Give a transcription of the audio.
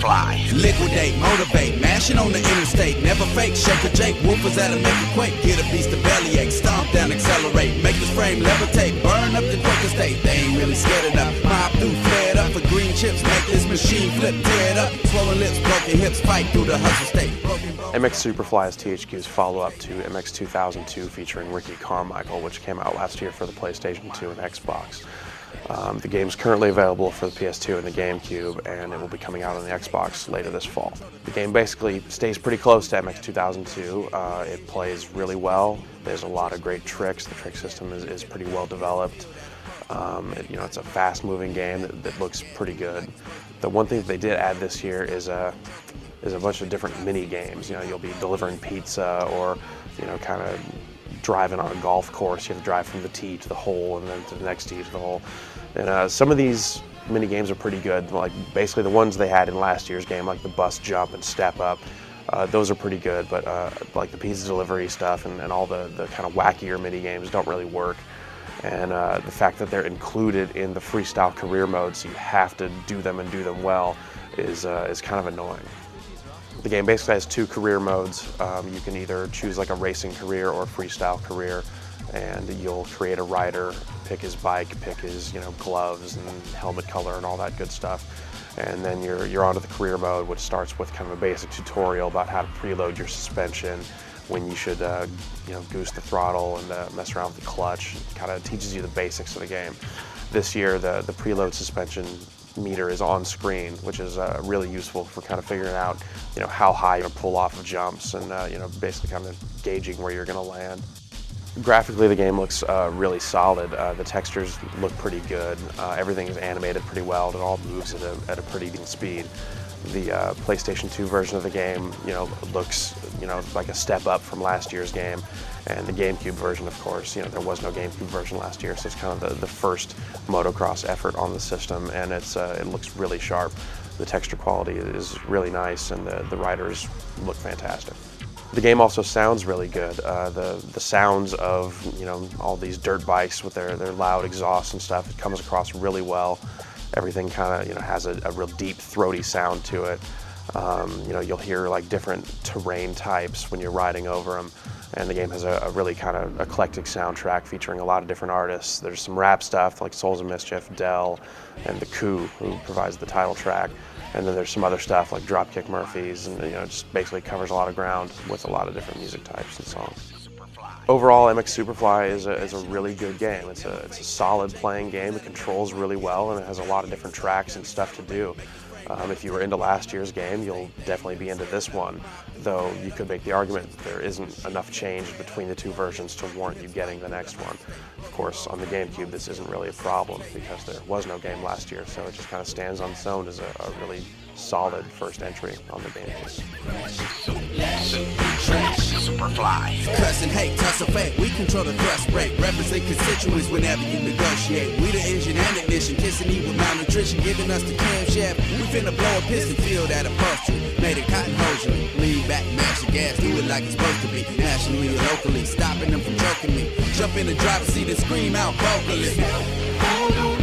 Superfly. Liquidate, motivate, mashing on the interstate. Never fake, shake a Jake. Woofers that'll make a quake. Get a beast of bellyache, stomp down, accelerate. Make this frame levitate, burn up the Quaker state. They ain't really scared enough. Mob through, flared up for green chips. Make this machine flip, tear it up. Swollen lips, broken hips, fight through the hustle state. MX Superfly is THQ's follow-up to MX 2002 featuring Ricky Carmichael, which came out last year for the PlayStation 2 and Xbox. The game is currently available for the PS2 and the GameCube, and it will be coming out on the Xbox later this fall. The game basically stays pretty close to MX 2002. It plays really well. There's a lot of great tricks. The trick system is pretty well developed. It's a fast-moving game that looks pretty good. The one thing that they did add this year is a bunch of different mini games. You'll be delivering pizza, or kind of driving on a golf course. You have to drive from the tee to the hole, and then to the next tee to the hole. And some of these mini games are pretty good. Like basically the ones they had in last year's game, like the bus jump and step up. Those are pretty good, but like the pizza delivery stuff and all the kind of wackier mini games don't really work. And the fact that they're included in the freestyle career mode, so you have to do them and do them well, is kind of annoying. The game basically has two career modes. You can either choose like a racing career or a freestyle career, and you'll create a rider, pick his bike, pick his gloves and helmet color and all that good stuff. And then you're onto the career mode, which starts with kind of a basic tutorial about how to preload your suspension, when you should goose the throttle and mess around with the clutch. It kind of teaches you the basics of the game. This year the preload suspension meter is on screen, which is really useful for kind of figuring out how high you're going to pull off of jumps, and basically kind of gauging where you're going to land. Graphically, the game looks really solid. The textures look pretty good. Everything is animated pretty well. It all moves at a pretty decent speed. The PlayStation 2 version of the game, looks, like a step up from last year's game. And the GameCube version, of course, there was no GameCube version last year, so it's kind of the first motocross effort on the system, and it looks really sharp. The texture quality is really nice, and the riders look fantastic. The game also sounds really good. The sounds of all these dirt bikes with their loud exhausts and stuff, it comes across really well. Everything kind of has a real deep, throaty sound to it. You'll hear like different terrain types when you're riding over them. And the game has a really kind of eclectic soundtrack featuring a lot of different artists. There's some rap stuff like Souls of Mischief, Dell, and The Coup, who provides the title track. And then there's some other stuff like Dropkick Murphys, and just basically covers a lot of ground with a lot of different music types and songs. Overall, MX Superfly is a really good game. It's a solid playing game. It controls really well, and it has a lot of different tracks and stuff to do. If you were into last year's game, you'll definitely be into this one, though you could make the argument that there isn't enough change between the two versions to warrant you getting the next one. Of course, on the GameCube, this isn't really a problem because there was no game last year, so it just kind of stands on its own as a really solid first entry on the GameCube. Superfly. Cuss and hate, tussle fate. We control the thrust rate. Represent constituents whenever you negotiate. We the engine and ignition, kissing you with malnutrition, giving us the camshaft. We finna blow a piston, feel that upholstery. Made it cotton hosiery. Lean back, mash the gas, do it like it's supposed to be. Nationally or locally, stopping them from choking me. Jump in the driver's seat and scream out vocally.